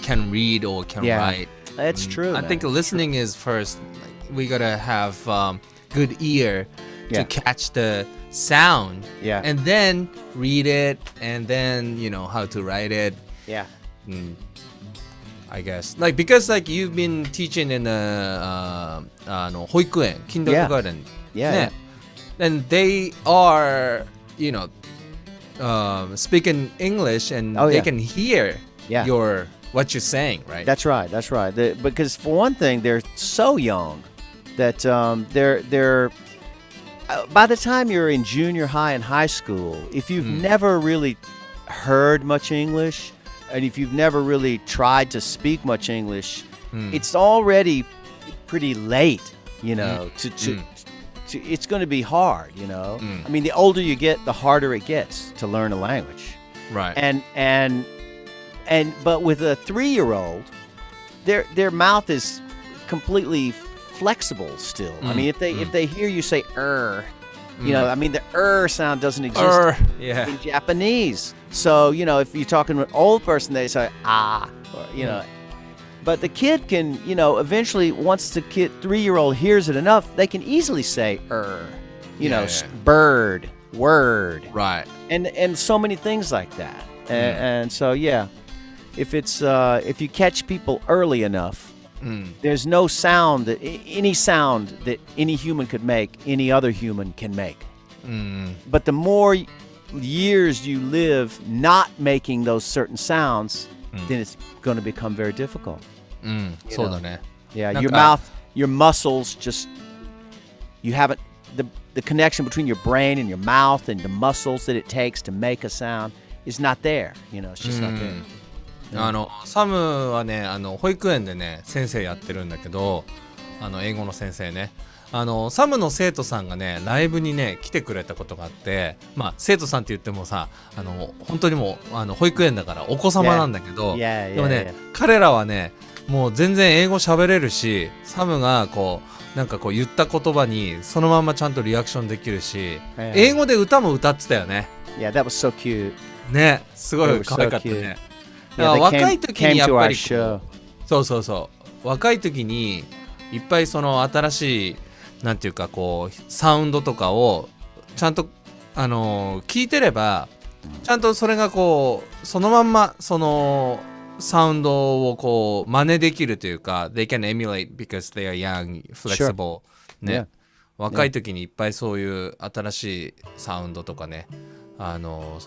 A: can read or can write.
B: That's true.
A: I think listening is first. We gotta have good ear to catch the sound, and then read it, and then how to write it. I guess because you've been teaching in a 保育園 kindergarten, and they are speaking English and they can hear what you're saying, right?
B: That's right. Because for one thing, they're so young that they're by the time you're in junior high and high school, if you've never really heard much English, and if you've never really tried to speak much English, it's already pretty late, it's going to be hard, I mean, the older you get, the harder it gets to learn a language.
A: Right.
B: But with a 3-year-old, their mouth is completely flexible still. I mean, if they hear you say I mean, the sound doesn't exist in Japanese. So, if you're talking to an old person, they say or, but the kid can, eventually once the 3-year-old hears it enough, they can easily say bird, word.
A: Right.
B: And so many things like that. And so if you catch people early enough, there's no sound that any human could make, any other human can make. But the more years you live not making those certain sounds, then it's going to become very difficult.
A: So
B: your mouth, your muscles, just you haven't the connection between your brain and your mouth and the muscles that it takes to make a sound is not there. It's just not there.
A: サムはね保育園でね先生やってるんだけど英語の先生ねサムの生徒さんがねライブにね来てくれたことがあって、生徒さんって言ってもさ本当にもう保育園だからお子様なんだけど、でもね彼らはねもう全然英語喋れるし、サムがなんか言った言葉にそのままちゃんとリアクションできるし、英語で歌も歌ってたよね。
B: Yeah, that was so cute.
A: ね、すごい可愛かったね。若い時にやっぱりそう若い時にいっぱいその新しいなんていうかサウンドとかをちゃんと聞いてればちゃんとそれがそのまんまそのサウンドを真似できるというか they can emulate because they are young, flexible、ね、若い時にいっぱいそういう新しいサウンドとかねそ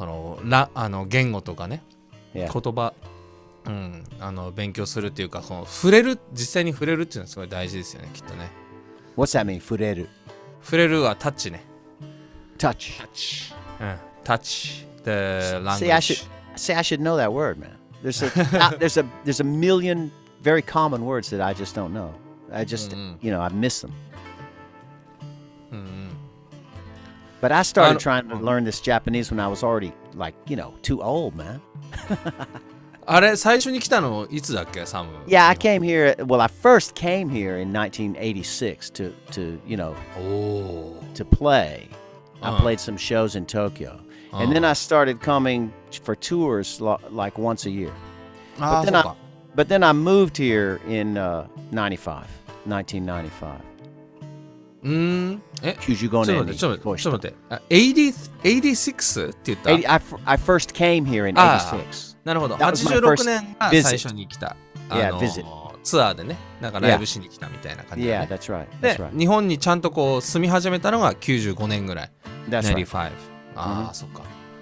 A: の言語とかね言葉、勉強するっていうか実際に触れるっていうのはすごい大事ですよねきっとね。
B: What's that mean? 触れる
A: はタッチね。
B: Touch.
A: Touch the language.
B: See, I should know that word, man. There's a million very common words that I just don't know. I just I miss them. But I started trying to learn this Japanese when I was already too old, man.
A: あれ最初に来たのいつだっけサム
B: Yeah, I came here. Well, I first came here in 1986 to play. I played some shows in Tokyo, and then I started coming for tours like once a year. But then I moved here in 1995. 95年に
A: ちょっと待って86って言った
B: I first came here in 86.
A: なるほど86年が最初に来たツアーでねなんかライブしに来たみたいな感じで、ね
B: Yeah, that's right.
A: で日本にちゃんと住み始めたのが95年ぐらい
B: That's right.
A: 95そっか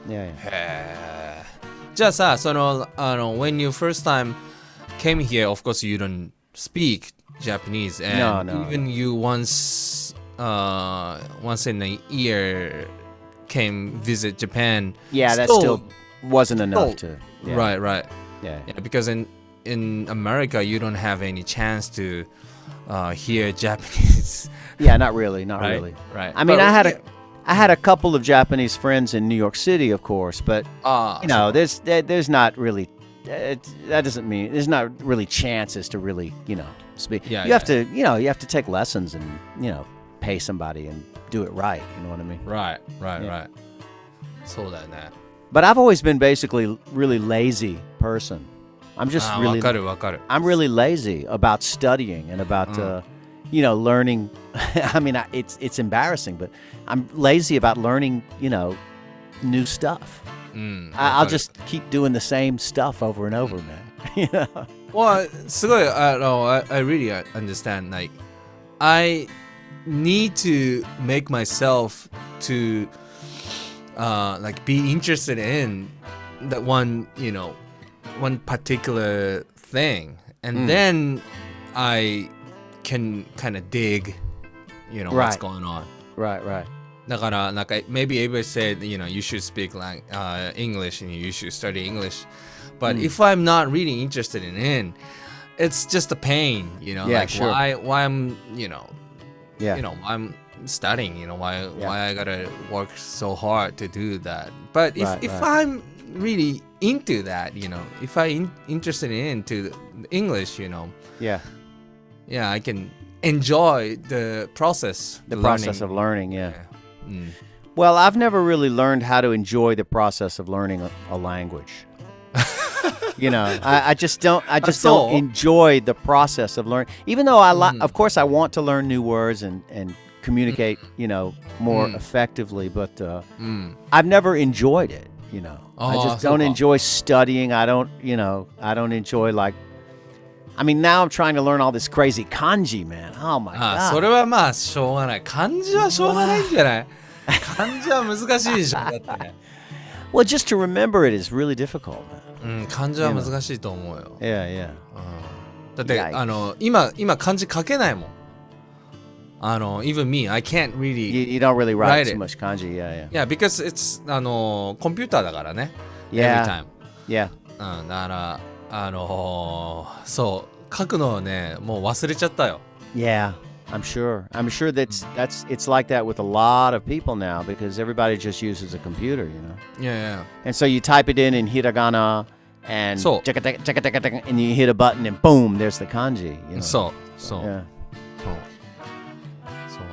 B: Yeah.
A: へーじゃあさwhen you first time came here of course you don't speak Japanese and even you once in a year came visit Japan.
B: Yeah, that still wasn't enough to. Yeah.
A: Right.
B: Yeah.
A: Because in America you don't have any chance to hear Japanese.
B: Yeah, not really, not
A: Right,
B: really.
A: right.
B: I mean,
A: But,
B: I had a couple of Japanese friends in New York City, of course, but there's not really that doesn't mean there's not really chances to really speak.
A: Yeah,
B: you have to you have to take lessons and pay somebody and do it right. You know what I mean?
A: Right. そうだよね。
B: But I've always been basically really lazy person. I'm just really
A: わかるわかる。
B: I'm really lazy about studying and about learning. I mean, it's embarrassing, but I'm lazy about learning, new stuff. I'll just keep doing the same stuff over and over, man.
A: Well, すごいI really understand. Like, I need to make myself to like be interested in that one particular thing, and then I can kind of dig, what's going on.
B: Right.
A: だからなんか maybe everybody said you should speak like English and you should study English, but if I'm not really interested in it, it's just a pain, like
B: sure.
A: why I'm I'm studying, why I gotta work so hard to do that. But if I'm really into that, if I'm interested into English, I can enjoy the process.
B: The process of learning, yeah. Well, I've never really learned how to enjoy the process of learning a language. I just don't enjoy the process of learning. Even though of course I want to learn new words and communicate, more effectively, but I've never enjoyed it, I just don't enjoy studying. I don't enjoy I mean, now I'm trying to learn all this crazy kanji, man. Oh my god.
A: それはまあしょうがない。漢字はしょうがないんじゃない？漢字は難しいでしょ。だってね。
B: Well, just to remember it is really difficult, man.
A: 漢字は難しいと思うよ。
B: Yeah.
A: だって今漢字書けないもん。even me, I can't really.
B: You don't really write too much kanji, yeah.
A: Yeah, because it's コンピューターだからね。
B: Yeah.
A: Every time.
B: Yeah.
A: だからそう書くのをねもう忘れちゃったよ。
B: Yeah, I'm sure it's like that with a lot of people now because everybody just uses a computer,
A: Yeah.
B: And so you type it in hiragana and and you hit a button and boom, there's the kanji.
A: そう。
B: Yeah.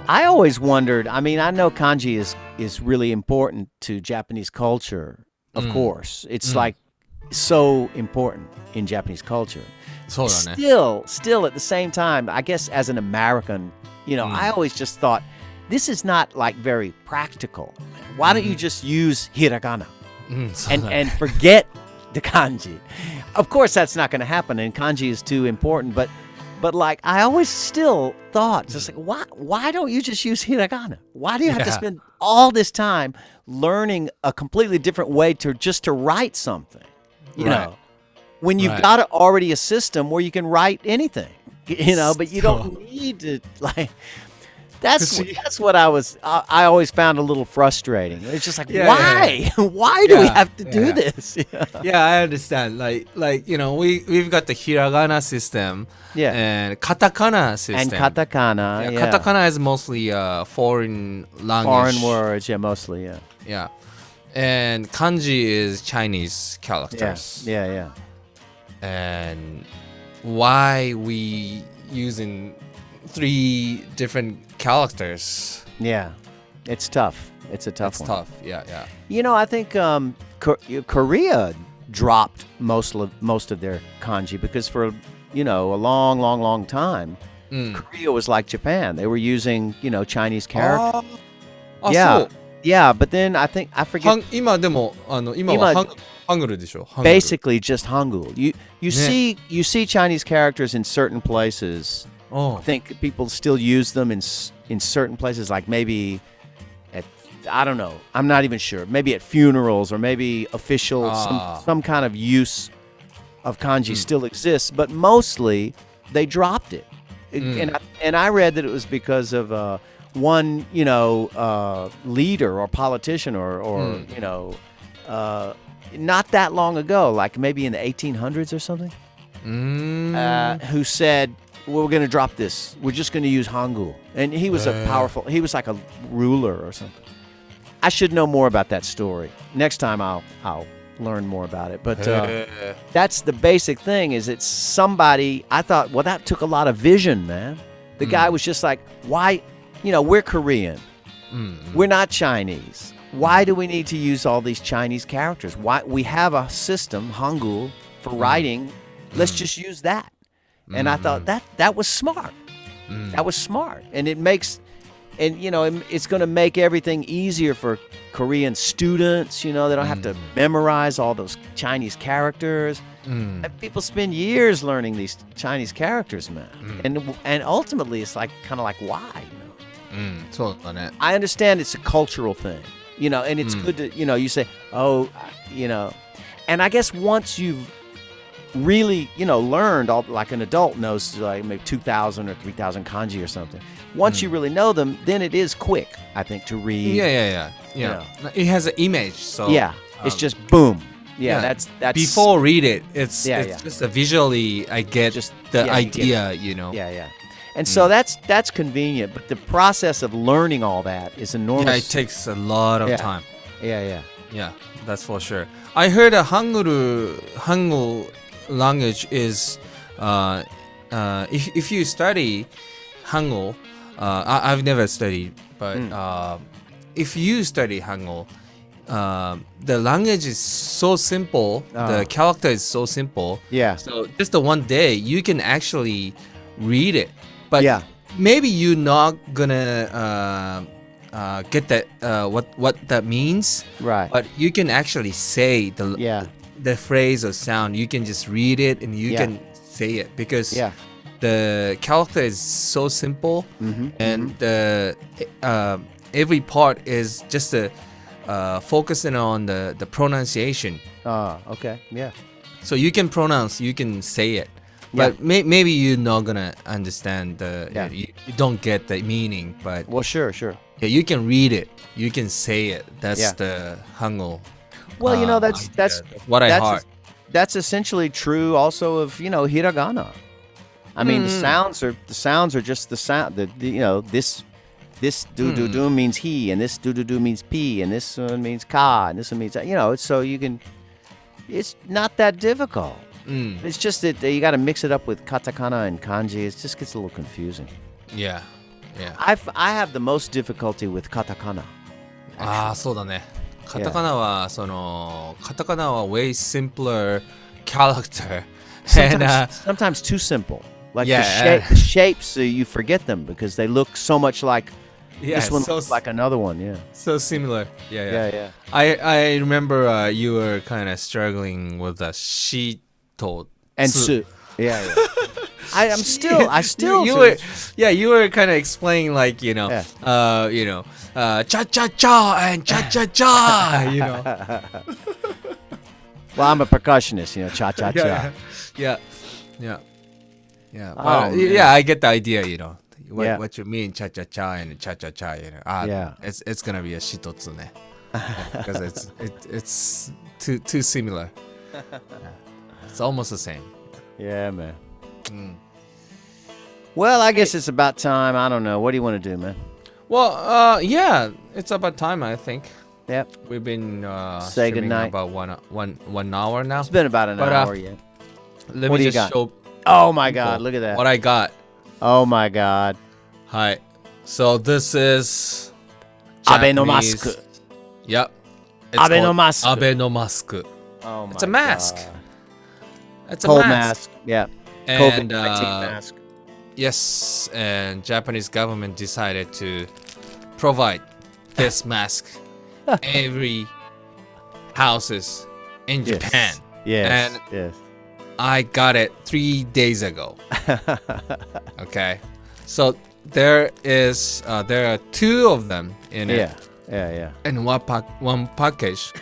B: I always wondered. I mean, I know kanji is really important to Japanese culture. Of course, it's like so important in Japanese culture.
A: そうだね。
B: Still at the same time, I guess as an American, I always just thought this is not like very practical. Why don't you just use hiragana and forget the kanji? Of course, that's not going to happen, and kanji is too important. But like I always still thought, just like why don't you just use hiragana? Why do you have to spend all this time learning a completely different way to write something? You know, when you've got already a system where you can write anything, but you don't need to like. That's what I always found a little frustrating. It's just like, why? Why do we have to do this?
A: Yeah, I understand. Like we've got the hiragana system and katakana system.
B: And katakana,
A: katakana is mostly foreign language.
B: Foreign words, mostly,
A: Yeah. And kanji is Chinese characters.
B: Yeah.
A: And why we using 3 different characters?
B: Yeah, it's tough. It's a tough one.
A: It's tough. Yeah.
B: I think Korea dropped most of their kanji because for a long time, Korea was like Japan. They were using Chinese characters. Yeah, but then I forget.
A: 今はハングルでしょ。
B: Basically just Hangul. You see Chinese characters in certain places. I think people still use them in certain places, like maybe at, I don't know, I'm not even sure, maybe at funerals or maybe official, some kind of use of kanji still exists, but mostly they dropped it. And I read that it was because of one, leader or politician or not that long ago, like maybe in the 1800s or something, who said, we're going to drop this. We're just going to use Hangul. And he was he was like a ruler or something. I should know more about that story. Next time I'll learn more about it. But that's the basic thing is it's somebody, I thought, well, that took a lot of vision, man. The guy was just like, why, we're Korean. We're not Chinese. Why do we need to use all these Chinese characters? Why we have a system, Hangul, for writing. Let's just use that. And I thought that was smart. That was smart. And it makes, it's going to make everything easier for Korean students. They don't have to memorize all those Chinese characters. And people spend years learning these Chinese characters, man. And ultimately, it's like kind of like why? I understand it's a cultural thing. And it's good to, you say, and I guess once you've really, learned, like an adult knows like maybe 2,000 or 3,000 kanji or something. Once you really know them, then it is quick, I think, to read.
A: Yeah. It has an image, so.
B: Yeah, it's just boom. Yeah, that's
A: before read it, it's just visually I get just the idea,
B: Yeah. And so that's convenient, but the process of learning all that is enormous.
A: Yeah, it takes a lot of time.
B: Yeah.
A: Yeah, that's for sure. I heard a Hangul language is if you study Hangul, I've never studied, but if you study Hangul, the language is so simple, the character is so simple.
B: Yeah.
A: So just the one day you can actually read it. But maybe you're not gonna get that what that means.
B: Right.
A: But you can actually say the phrase or sound. You can just read it and you can say it because the character is so simple and every part is just focusing on the pronunciation.
B: Okay. Yeah.
A: So you can pronounce, you can say it. But maybe you're not gonna understand you don't get the meaning. But
B: sure.
A: Yeah, you can read it, you can say it. That's the Hangul.
B: Well, that's
A: what I heard.
B: That's essentially true also of hiragana. I mean, the sounds are just the sound. This do means he, and this do means p, and this one means ka, and this one means So you can. It's not that difficult. It's just that you got to mix it up with katakana and kanji. It just gets a little confusing.
A: Yeah.
B: I have the most difficulty with katakana.
A: そうだね。カタカナはway simpler character.
B: Sometimes too simple. Like the shapes, you forget them because they look so much like this one looks like another one. Yeah.
A: So similar. Yeah.
B: Yeah.
A: I remember you were kind of struggling with the shi to
B: and su. Yeah. I still.
A: You were kind of explaining like cha cha cha and cha cha cha.
B: Well, I'm a percussionist. Cha cha cha.
A: Yeah. I get the idea. What you mean cha cha cha and cha cha cha. It's gonna be a shitotsu ne. Because it's too similar. It's almost the same.
B: Yeah, man. Well, I guess it's about time. I don't know. What do you want to do, man?
A: Well, it's about time, I think.
B: Yep.
A: We've been
B: say goodnight.
A: About one hour now.
B: It's been about an hour, yeah.
A: Let
B: what
A: me
B: do you
A: just
B: got?
A: show.
B: Oh my God! Look at that.
A: What I got.
B: Oh my God.
A: Hi. So this is
B: Abe no mask.
A: Yep.
B: Abe no mask.
A: Abe no mask.
B: Oh my
A: It's a mask.
B: God.
A: It's a
B: Cold
A: mask.
B: Yeah.
A: And
B: COVID-19 mask.
A: yes, and Japanese government decided to provide this mask every houses in Japan.
B: Yes.
A: And I got it 3 days ago. Okay, so there are two of them in it.
B: Yeah.
A: In one package.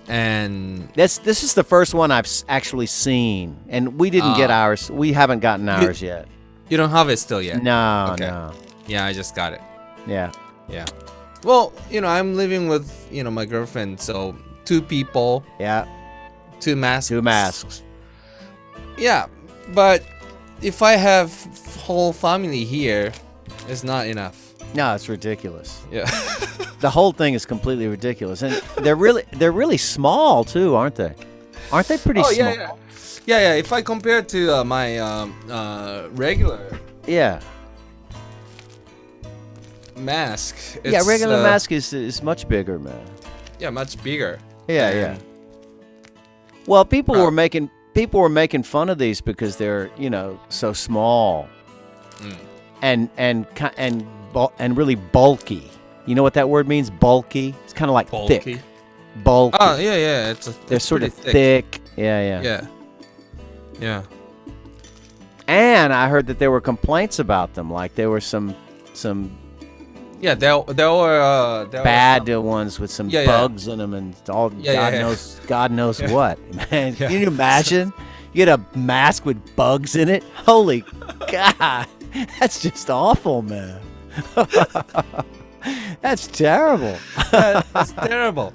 A: And
B: this is the first one I've actually seen, and we didn't get ours. We haven't gotten ours yet.
A: You don't have it still yet?
B: No.
A: Yeah, I just got it.
B: Yeah.
A: Well, I'm living with my girlfriend, so 2 people.
B: Yeah.
A: 2 masks.
B: 2 masks.
A: Yeah, but if I have whole family here, it's not enough.
B: No, it's ridiculous.
A: Yeah.
B: The whole thing is completely ridiculous, and they're really small too, aren't they? Aren't they pretty small?
A: Yeah. If I compare to my regular mask, it's,
B: regular mask is much bigger, man.
A: Yeah, much bigger.
B: Yeah. Well, people were making fun of these because they're so small, and really bulky. You know what that word means? Bulky. It's kind of like thick. Bulky.
A: Oh yeah.
B: They're sort of thick. Yeah. And I heard that there were complaints about them. Like there were some.
A: Yeah, there were
B: bad ones with some bugs in them and all. God knows what. Man, can you imagine? You get a mask with bugs in it. Holy God, that's just awful, man. That's terrible.
A: That's terrible.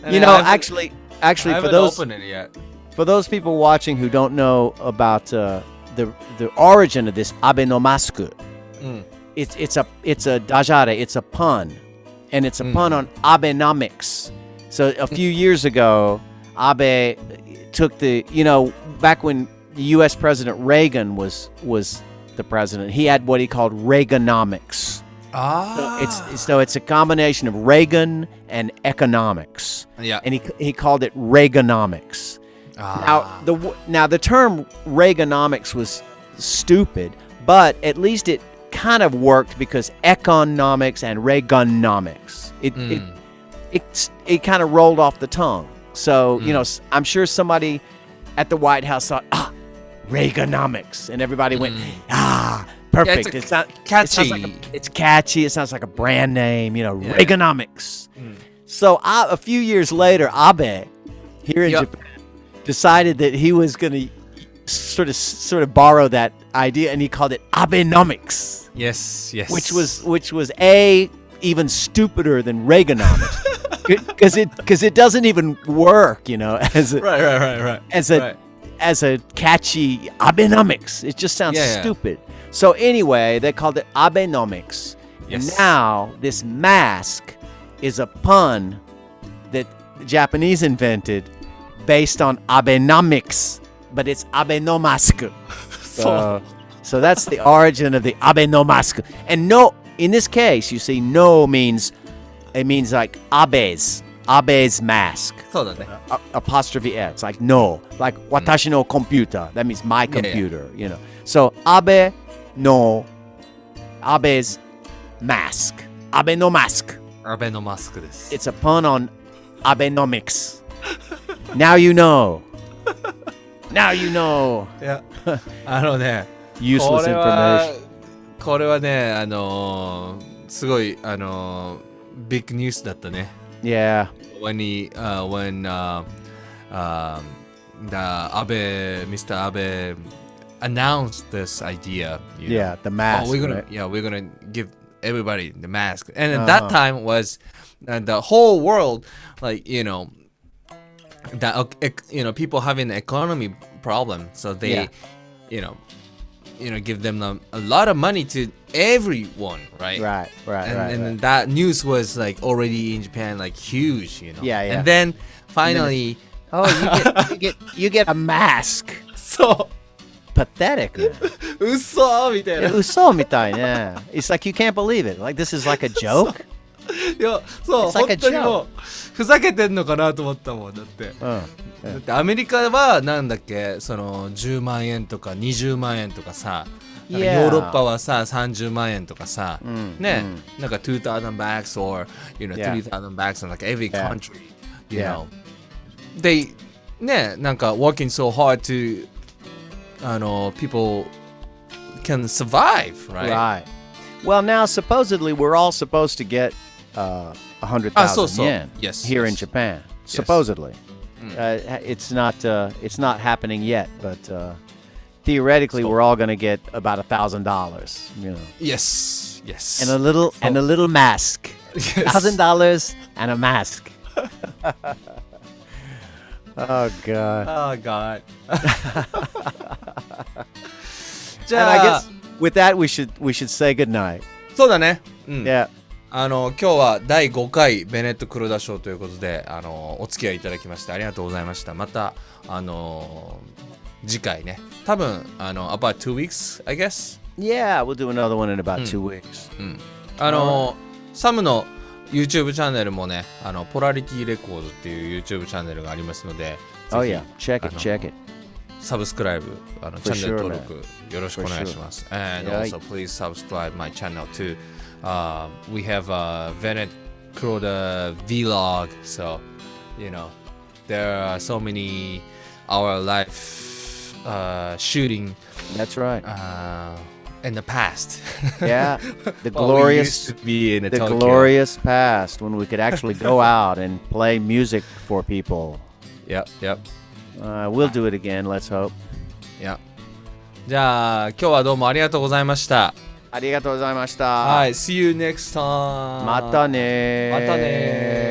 A: And
B: actually,
A: I
B: for
A: haven't
B: those
A: opened it yet.
B: For those people watching who don't know about the origin of this Abe no mask, it's a dajare, it's a pun, and it's a pun on Abenomics. So a few years ago, Abe took back when the U.S. President Reagan was the president, he had what he called Reaganomics. So it's a combination of Reagan and economics.
A: Yeah.
B: And he called it Reaganomics. Now the term Reaganomics was stupid, but at least it kind of worked because economics and Reaganomics. It kind of rolled off the tongue. So, I'm sure somebody at the White House thought, Reaganomics, and everybody went, perfect.
A: Yeah,
B: it's not
A: catchy.
B: It's catchy. It sounds like a brand name, Reaganomics. So a few years later, Abe here in Japan decided that he was going to sort of borrow that idea, and he called it Abenomics.
A: Yes.
B: Which was even stupider than Reaganomics. Because it doesn't even work, as a,
A: right.
B: as a catchy Abenomics. It just sounds stupid. So anyway, they called it Abenomics.
A: Yes.
B: And now this mask is a pun that the Japanese invented based on Abenomics, but it's Abenomask. So that's the origin of the Abenomask. And no, in this case, you see, no means like Abe's mask. Apostrophe S. It's like no, like watashi no computer. That means my computer. So Abe's mask. Abenomask.
A: Abenomask desu.
B: It's a pun on Abenomics. Now you know.
A: Yeah.
B: Useless information.
A: これはね、すごいビッグニュースだったね。
B: Yeah.
A: When Mr. Abe announced this idea.
B: The mask.
A: We're gonna give everybody the mask, and at that time was the whole world, people having an economy problem, so they, give them a lot of money to everyone, right?
B: Right.
A: And that news was already in Japan, huge,
B: Yeah.
A: And then finally,
B: you get a mask.
A: So
B: pathetic, man.
A: 嘘みたいな。
B: 嘘みたいね. It's like you can't believe it. Like this is like a joke.
A: いや、そう、本当にもうふざけてんのかなと思ったもんだって。だってアメリカはなんだっけ、その10万円とか20万円とかさ、ヨーロッパはさ30万円とかさ、ね、なんか2,000 bucks or 3,000 bucks in every country, you know. They ね、なんか working so hard to people can survive, right?
B: Right. Well, now supposedly we're all supposed to get 100,000 yen here in Japan. Supposedly, it's not happening yet, but theoretically we're all going to get about $1,000.
A: Yes.
B: And a little mask. $1,000 and a mask. Oh God.
A: じ
B: And I
A: ゃあ
B: guess with that we should say good night.
A: そうだね。
B: Yeah.
A: 今日は第5回ベネット・クロダショーということでお付き合いいただきましてありがとうございました。また次回ね、多分about 2 weeks I guess.
B: Yeah, we'll do another one in about 2 weeks.
A: サムの YouTube チャンネルもね、ポラリティレコードっていう YouTube チャンネルがありますので、
B: Oh yeah, check it.
A: サブスクライブ、チャンネル登録よろしくお願いします。And also please subscribe my channel too. We have a Bennett-Kuroda vlog, so you know there are so many our life shooting.
B: That's right.
A: In the past.
B: Yeah, the
A: glorious
B: past when we could actually go out and play music for people.
A: Yep.
B: We'll do it again, let's hope.
A: Yep. じゃあ今日はどうもありがとうございました。
B: ありがとうございました。
A: はい、See you next time.
B: またね。